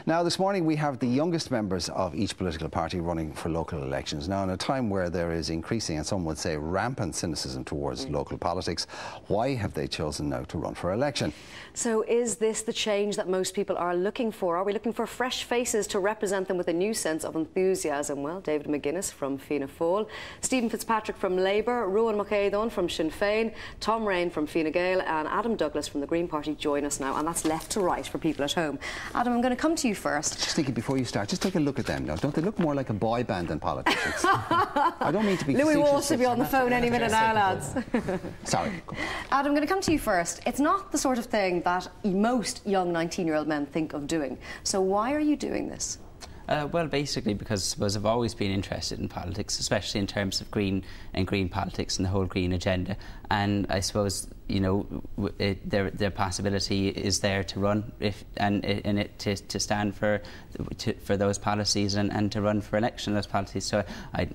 Now, this morning we have the youngest members of each political party running for local elections. Now, in a time where there is increasing, and some would say rampant, cynicism towards local politics, why have they chosen now to run for election? So is this the change that most people are looking for? Are we looking for fresh faces to represent them with a new sense of enthusiasm? Well, David McGuinness from Fianna Fáil, Stephen Fitzpatrick from Labour, Rowan McEadon from Sinn Féin, Tom Raine from Fine Gael and Adam Douglas from the Green Party join us now, and that's left to right for people at home. Adam, I'm going to come to you first. Just thinking before you start, just take a look at them now. Don't they look more like a boy band than politicians? I don't mean to be Louis facetious. Walsh will be on the phone any minute now, lads. Sorry. Adam, I'm going to come to you first. It's not the sort of thing that most young 19-year-old men think of doing. So why are you doing this? Well, basically because I suppose I've always been interested in politics, especially in terms of green politics and the whole green agenda. And I suppose, you know, their possibility is there to run to stand for those policies and to run for election those policies. So I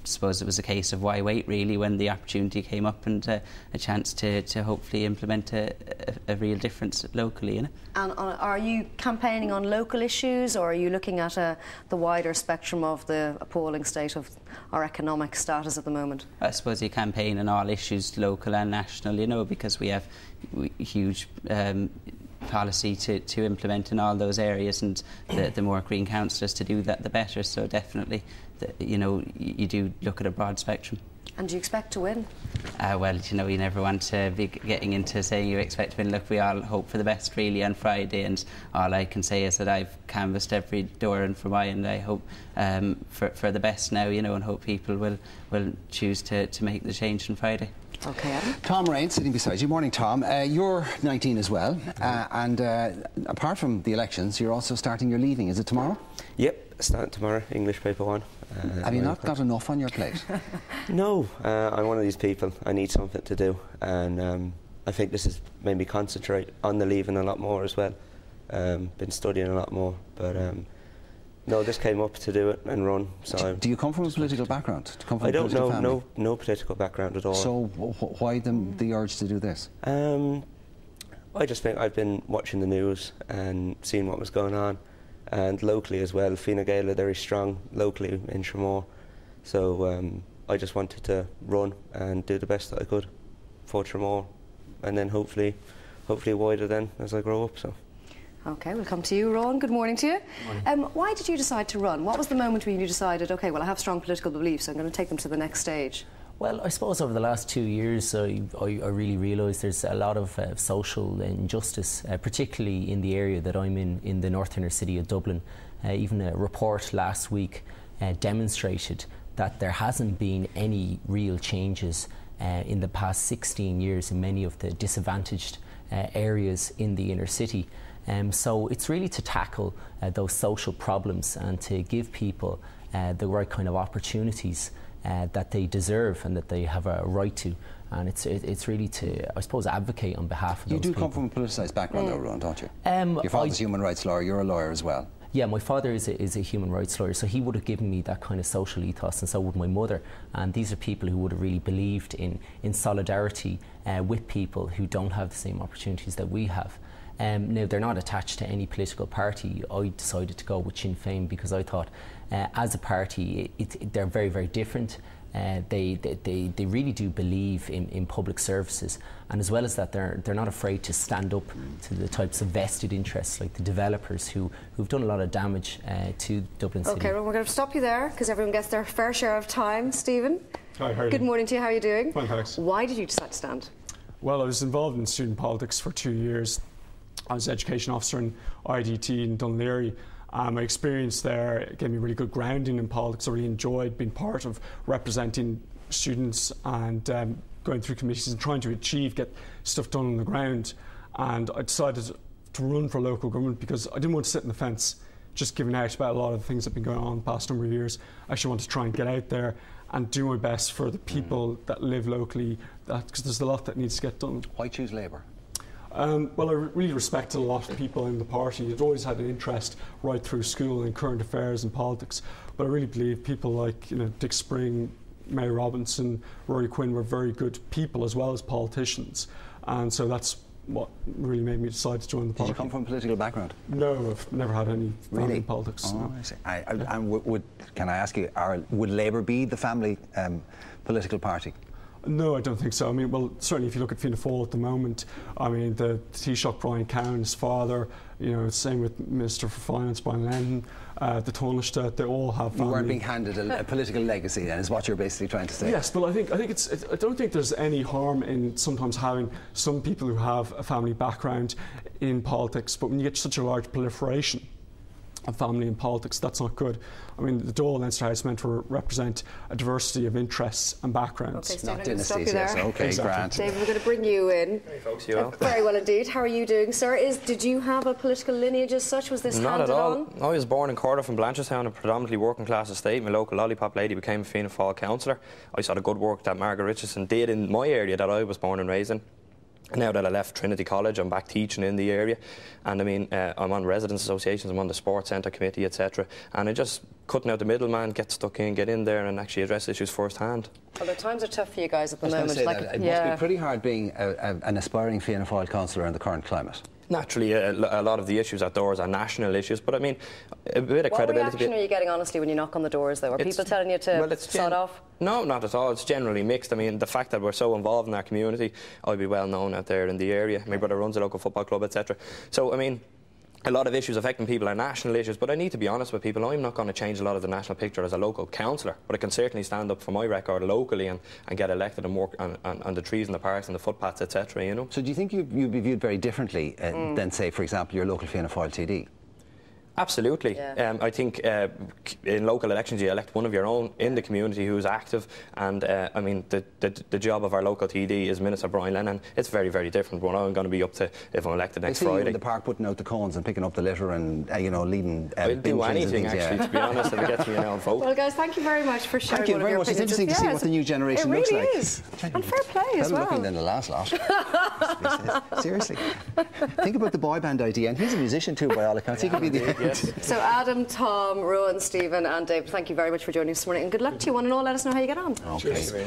suppose it was a case of why wait, really, when the opportunity came up and a chance to hopefully implement a real difference locally, you know. And are you campaigning on local issues, or are you looking at the wider spectrum of the appalling state of our economic status at the moment? I suppose you campaign on all issues, local and national, you know, because we have huge policy to implement in all those areas, and the more Green councillors to do that, the better. So definitely, you know, you do look at a broad spectrum. And do you expect to win? Well, you know, you never want to be getting into saying you expect to win. Look, we all hope for the best, really, on Friday, and all I can say is that I've canvassed every door in Fermoy, and I hope for the best now, you know, and hope people will choose to make the change on Friday. OK, Adam. Tom Raine, sitting beside you. Morning, Tom. You're 19 as well, and apart from the elections, you're also starting your leaving. Is it tomorrow? Yep, starting tomorrow, English paper 1. Have you not got enough on your plate? No, I'm one of these people. I need something to do, and I think this has made me concentrate on the leaving a lot more as well. Been studying a lot more, but no, this came up to do it and run. So do you come from a political background? I don't know, no political background at all. So why the urge to do this? I just think I've been watching the news and seeing what was going on. And locally as well, Fine Gael are very strong locally in Tramore. So I just wanted to run and do the best that I could for Tramore, and then hopefully wider then as I grow up. So. OK, we'll come to you, Ron. Good morning to you. Morning. Why did you decide to run? What was the moment when you decided, OK, well, I have strong political beliefs, so I'm going to take them to the next stage? Well, I suppose over the last 2 years I really realised there's a lot of social injustice, particularly in the area that I'm in the north inner city of Dublin. Even a report last week demonstrated that there hasn't been any real changes in the past 16 years in many of the disadvantaged areas in the inner city. So it's really to tackle those social problems and to give people the right kind of opportunities that they deserve and that they have a right to, and it's really to, I suppose, advocate on behalf of those people. You do come from a politicised background, though, Ron, don't you? Your father's a human rights lawyer. You're a lawyer as well. Yeah, my father is a human rights lawyer, so he would have given me that kind of social ethos, and so would my mother. And these are people who would have really believed in solidarity with people who don't have the same opportunities that we have. Now, they're not attached to any political party. I decided to go with Sinn Féin because I thought, as a party, they're very, very different. They really do believe in public services, and as well as that, they're not afraid to stand up to the types of vested interests like the developers who've done a lot of damage to Dublin City. OK, well, we're going to stop you there because everyone gets their fair share of time. Stephen. Hi, how are you? Good morning to you. How are you doing? Fine, thanks. Why did you decide to stand? Well, I was involved in student politics for 2 years. I was education officer in IDT in Dunleary. My experience there gave me really good grounding in politics. I really enjoyed being part of representing students and going through committees and trying to get stuff done on the ground. And I decided to run for local government because I didn't want to sit on the fence just giving out about a lot of the things that have been going on the past number of years. I actually want to try and get out there and do my best for the people that live locally, because there's a lot that needs to get done. Why choose Labour? Well, I really respected a lot of people in the party. I'd always had an interest right through school in current affairs and politics, but I really believe people like, you know, Dick Spring, May Robinson, Rory Quinn were very good people as well as politicians, and so that's what really made me decide to join the party. Did you come from a political background? No, I've never had any family in politics. Oh, no. I see. And can I ask you, would Labour be the family political party? No, I don't think so. I mean, well, certainly if you look at Fianna Fáil at the moment, I mean, the Taoiseach Brian Cowan, his father, you know, same with Minister for Finance Brian Lennon, the Taoiseach, they all have family. You weren't being handed a political legacy, then, is what you're basically trying to say. Yes, but I don't think there's any harm in sometimes having some people who have a family background in politics, but when you get such a large proliferation of family in politics, that's not good. I mean, the Dáil Leinster House is meant to represent a diversity of interests and backgrounds. Okay, not dynasties, yes. Okay, exactly. Grant. David, we're going to bring you in. Hey folks, you well? Very well indeed. How are you doing, sir? Did you have a political lineage as such? Was this Not handed at all. on? I was born in Cardiff in Blanchardstown, a predominantly working class estate. My local lollipop lady became a Fianna Fáil councillor. I saw the good work that Margaret Richardson did in my area that I was born and raised in. Now that I left Trinity College, I'm back teaching in the area, and I mean, I'm on residents' associations, I'm on the sports centre committee, etc. And I just cutting out the middleman, get stuck in, get in there, and actually address issues firsthand. Well, the times are tough for you guys at the moment. It must be pretty hard being an aspiring Fianna Fáil councillor in the current climate. Naturally, a lot of the issues at doors are national issues, but I mean, a bit of credibility. What reaction are you getting, honestly, when you knock on the doors, though? Are people telling you to sod off? No, not at all. It's generally mixed. I mean, the fact that we're so involved in our community, I'd be well known out there in the area. My brother runs a local football club, etc. So, I mean, a lot of issues affecting people are national issues, but I need to be honest with people. I'm not going to change a lot of the national picture as a local councillor, but I can certainly stand up for my record locally and get elected and work on the trees and the parks and the footpaths, etc. You know. So do you think you'd be viewed very differently than, say, for example, your local Fianna Fáil TD? Absolutely. Yeah. I think in local elections you elect one of your own in the community who's active, and I mean the job of our local TD is Minister Brian Lennon. It's very, very different from what I'm going to be up to if I'm elected next Friday. You in the park putting out the cones and picking up the litter and you know, leading I'll do anything actually, to be honest, if it gets me an own vote. Well, guys, thank you very much for sharing. Thank you very much. It's interesting to see what the new generation looks like. It really is. And fair play as well. Better looking than the last lot. Seriously. Think about the boy band idea, and he's a musician too, by all accounts. He could be the yes. So Adam, Tom, Rowan, Stephen and Dave, thank you very much for joining us this morning, and good luck to you one and all. Let us know how you get on. Okay.